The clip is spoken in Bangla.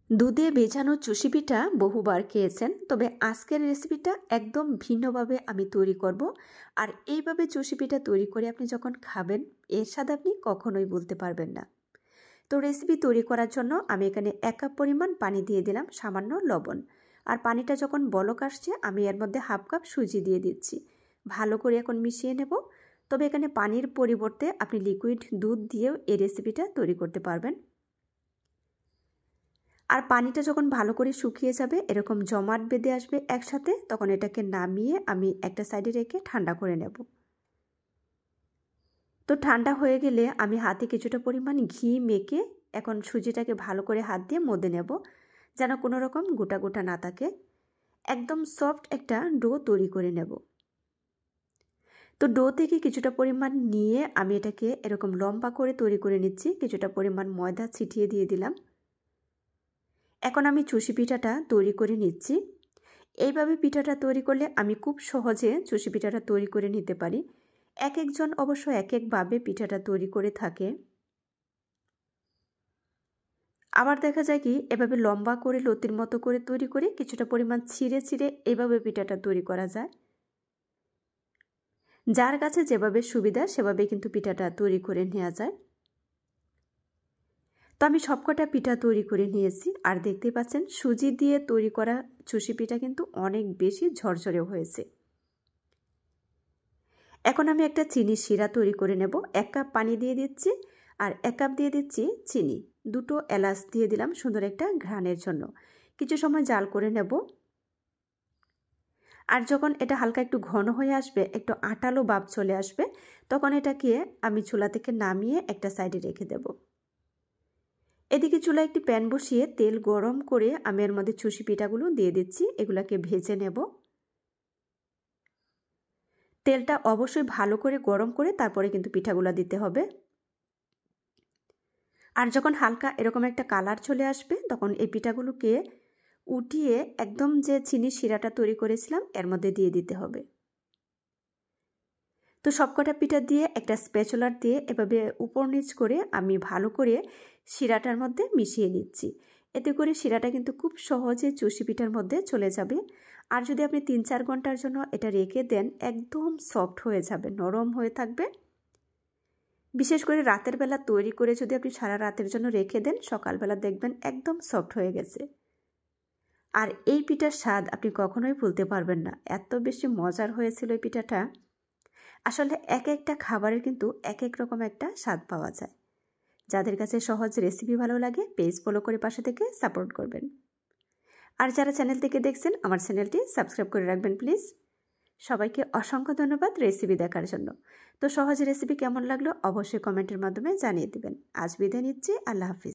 দুধে ভেজানো চুষি পিঠা বহুবার খেয়েছেন, তবে আজকের রেসিপিটা একদম ভিন্নভাবে আমি তৈরি করব। আর এইভাবে চুষি পিঠা তৈরি করে আপনি যখন খাবেন, এর স্বাদ আপনি কখনোই বলতে পারবেন না। তো রেসিপি তৈরি করার জন্য আমি এখানে 1 কাপ পরিমাণ পানি দিয়ে দিলাম, সামান্য লবণ। আর পানিটা যখন বলক আসছে, আমি এর মধ্যে 1/2 কাপ সুজি দিয়ে দিচ্ছি। ভালো করে এখন মিশিয়ে নেব। তবে এখানে পানির পরিবর্তে আপনি লিকুইড দুধ দিয়েও এই রেসিপিটা তৈরি করতে পারবেন। আর পানিটা যখন ভালো করে শুকিয়ে যাবে, এরকম জমাট বেঁধে আসবে একসাথে, তখন এটাকে নামিয়ে আমি একটা সাইডে রেখে ঠান্ডা করে নেব। তো ঠান্ডা হয়ে গেলে আমি হাতে কিছুটা পরিমাণ ঘি মেখে এখন সুজিটাকে ভালো করে হাত দিয়ে মধ্যে নেব, যেন কোনো রকম গোটা গোটা না থাকে। একদম সফট একটা ডো তৈরি করে নেব। তো ডো থেকে কিছুটা পরিমাণ নিয়ে আমি এটাকে এরকম লম্বা করে তৈরি করে নিচ্ছি। কিছুটা পরিমাণ ময়দা ছিটিয়ে দিয়ে দিলাম। এখন আমি চুষি পিঠাটা তৈরি করে নিচ্ছি। এইভাবে পিঠাটা তৈরি করলে আমি খুব সহজে চুষি পিঠাটা তৈরি করে নিতে পারি। এক একজন অবশ্য এক একভাবে পিঠাটা তৈরি করে থাকে। আবার দেখা যায় কি, এভাবে লম্বা করে লতির মতো করে তৈরি করে কিছুটা পরিমাণ ছিঁড়ে ছিঁড়ে এভাবে পিঠাটা তৈরি করা যায়। যার কাছে যেভাবে সুবিধা সেভাবে কিন্তু পিঠাটা তৈরি করে নেওয়া যায়। তো আমি সবকটা পিঠা তৈরি করে নিয়েছি। আর দেখতে পাচ্ছেন সুজি দিয়ে তৈরি করা চুষি পিঠা কিন্তু অনেক বেশি ঝরঝরে হয়েছে। এখন আমি একটা চিনি শিরা তৈরি করে নেব। 1 কাপ পানি দিয়ে দিচ্ছি আর 1 কাপ দিয়ে দিচ্ছি চিনি। 2টো এলাচ দিয়ে দিলাম সুন্দর একটা ঘ্রাণের জন্য। কিছু সময় জাল করে নেব। আর যখন এটা হালকা একটু ঘন হয়ে আসবে, একটু আটালো ভাব চলে আসবে, তখন এটাকে আমি চুলা থেকে নামিয়ে একটা সাইডে রেখে দেব। এদিকে চুলায় একটি প্যান বসিয়ে তেল গরম করে আমি এর মধ্যে চুষি পিঠাগুলো দিয়ে দিচ্ছি। এগুলাকে ভেজে নেব। তেলটা অবশ্যই ভালো করে গরম করে তারপরে কিন্তু পিঠাগুলো দিতে হবে। আর যখন হালকা এরকম একটা কালার চলে আসবে, তখন এই পিঠাগুলোকে উঠিয়ে একদম যে চিনি শিরাটা তৈরি করেছিলাম এর মধ্যে দিয়ে দিতে হবে। তো সবকটা পিঠা দিয়ে একটা স্প্যাচুলার দিয়ে এভাবে উপর নিচ করে আমি ভালো করে শিরাটার মধ্যে মিশিয়ে নিচ্ছি। এতে করে শিরাটা কিন্তু খুব সহজে চুষি পিঠার মধ্যে চলে যাবে। আর যদি আপনি 3-4 ঘন্টার জন্য এটা রেখে দেন, একদম সফট হয়ে যাবে, নরম হয়ে থাকবে। বিশেষ করে রাতের বেলা তৈরি করে যদি আপনি সারা রাতের জন্য রেখে দেন, সকালবেলা দেখবেন একদম সফট হয়ে গেছে। আর এই পিঠার স্বাদ আপনি কখনোই ভুলতে পারবেন না। এত বেশি মজার হয়েছিল এই পিঠাটা। আসলে এক একটা খাবারের কিন্তু এক এক রকম একটা স্বাদ পাওয়া যায়। যাদের কাছে সহজ রেসিপি ভালো লাগে, পেজ ফলো করে পাশে থেকে সাপোর্ট করবেন। আর যারা চ্যানেল থেকে দেখছেন, আমার চ্যানেলটি সাবস্ক্রাইব করে রাখবেন প্লিজ। সবাইকে অসংখ্য ধন্যবাদ রেসিপি দেখার জন্য। তো সহজ রেসিপি কেমন লাগলো অবশ্যই কমেন্টের মাধ্যমে জানিয়ে দিবেন। আজ বিদায় নিচ্ছি। আল্লাহ হাফিজ।